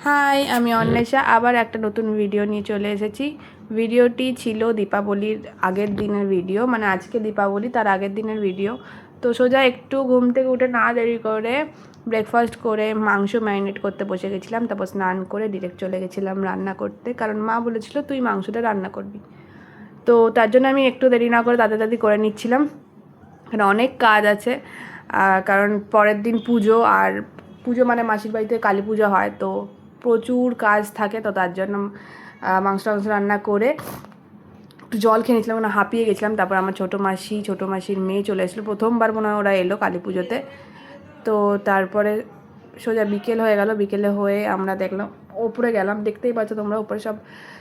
High, আমি অন্বেষা আবার একটা নতুন ভিডিও নিয়ে চলে এসেছি। ভিডিওটি ছিল দীপাবলির আগের দিনের ভিডিও, মানে আজকে দীপাবলি তার আগের দিনের ভিডিও। তো সোজা একটু ঘুম থেকে উঠে না দেরি করে ব্রেকফাস্ট করে মাংস ম্যারিনেট করতে বসে গেছিলাম, তারপর স্নান করে ডিরেক্ট চলে গেছিলাম রান্না করতে, কারণ মা বলেছিল তুই মাংসটা রান্না করবি। তো তার জন্য আমি একটু দেরি না করে তাড়াতাড়ি করে নিচ্ছিলাম, এখানে অনেক কাজ আছে। কারণ পরের দিন পুজো, আর পুজো মানে মাসির বাড়িতে কালী পুজো হয়, তো প্রচুর কাজ থাকে। তো তার জন্য মাংস রান্না করে একটু জল খেয়ে নিয়েছিলাম, মানে হাঁপিয়ে গেছিলাম। তারপর আমার ছোটো মাসির মেয়ে চলে এসেছিলো, প্রথমবার মনে হয় ওরা এলো কালী পুজোতে। তো তারপরে সোজা বিকেল হয়ে গেল, বিকেলে হয়ে আমরা দেখলাম ওপরে গেলাম, দেখতেই পাচ্ছ তোমরা উপরে সব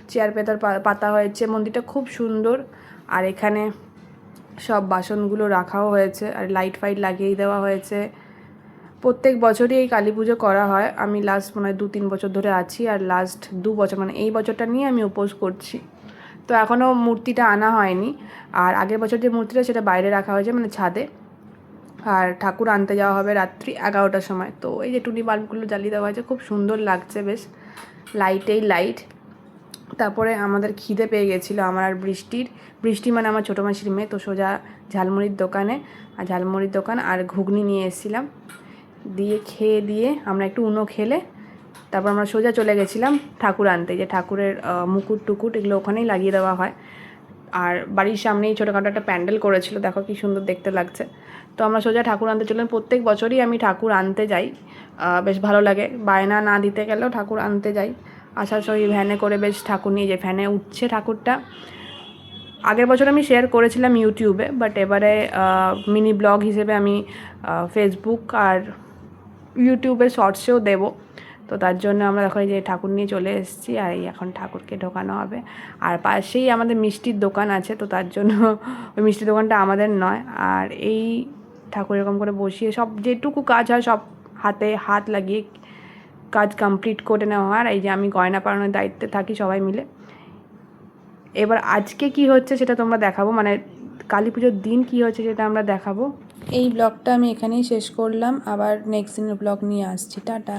চেয়ার পেতার পাতা হয়েছে, মন্দিরটা খুব সুন্দর। আর এখানে সব বাসনগুলো রাখাও হয়েছে, আর লাইট ফাইট লাগিয়েই দেওয়া হয়েছে। প্রত্যেক বছরই এই কালী পুজো করা হয়। আমি লাস্ট মনে হয় 2-3 বছর ধরে আছি, আর লাস্ট 2 বছর মানে এই বছরটা নিয়ে আমি উপোস করছি। তো এখনও মূর্তিটা আনা হয়নি, আর আগের বছর যে মূর্তিটা সেটা বাইরে রাখা হয়েছে, মানে ছাদে। আর ঠাকুর আনতে যাওয়া হবে রাত্রি 11টার সময়। তো এই যে টুনি বাল্বগুলো জ্বালিয়ে দেওয়া হয়েছে, খুব সুন্দর লাগছে, বেশ লাইটেই লাইট। তারপরে আমাদের খিদে পেয়ে গেছিলো আমার আর বৃষ্টি মানে আমার ছোটো মাসির মেয়ে। তো সোজা ঝালমুড়ির দোকান আর ঘুগনি নিয়ে এসেছিলাম, দিয়ে খেয়ে দিয়ে আমরা একটু উনো খেলে তারপর আমরা সোজা চলে গেছিলাম ঠাকুর আনতে। যে ঠাকুরের মুকুট টুকুট এগুলো ওখানেই লাগিয়ে দেওয়া হয়। আর বাড়ির সামনেই ছোটোখাটো একটা প্যান্ডেল করেছিল, দেখো কি সুন্দর দেখতে লাগছে। তো আমরা সোজা ঠাকুর আনতে চললাম। প্রত্যেক বছরই আমি ঠাকুর আনতে যাই, বেশ ভালো লাগে। বায়না না দিতে গেলেও ঠাকুর আনতে যাই। আসার সময় ভ্যানে করে বেশ ঠাকুর নিয়ে, যে ভ্যানে উঠছে ঠাকুরটা। আগের বছর আমি শেয়ার করেছিলাম ইউটিউবে, বাট এবারে মিনি ব্লগ হিসেবে আমি ফেসবুক আর ইউটিউবের শর্টসেও দেবো। তো তার জন্য আমরা এখন এই যে ঠাকুর নিয়ে চলে এসেছি, আর এই এখন ঠাকুরকে ঢোকানো হবে। আর পাশেই আমাদের মিষ্টির দোকান আছে, তো তার জন্য ওই মিষ্টির দোকানটা আমাদের নয়। আর এই ঠাকুর এরকম করে বসিয়ে সব যেটুকু কাজ হয় সব হাতে হাত লাগিয়ে কাজ কমপ্লিট করে নেওয়া হয়। আর এই যে আমি গয়না পরানোর দায়িত্বে থাকি, সবাই মিলে। এবার আজকে কি হচ্ছে সেটা তোমরা দেখাবো, মানে কালী পুজোর দিন কি হচ্ছে সেটা আমরা দেখাবো। এই ব্লগটা আমি এখানেই শেষ করলাম, আবার নেক্সট দিনের ব্লগ নিয়ে আসছি। টাটা।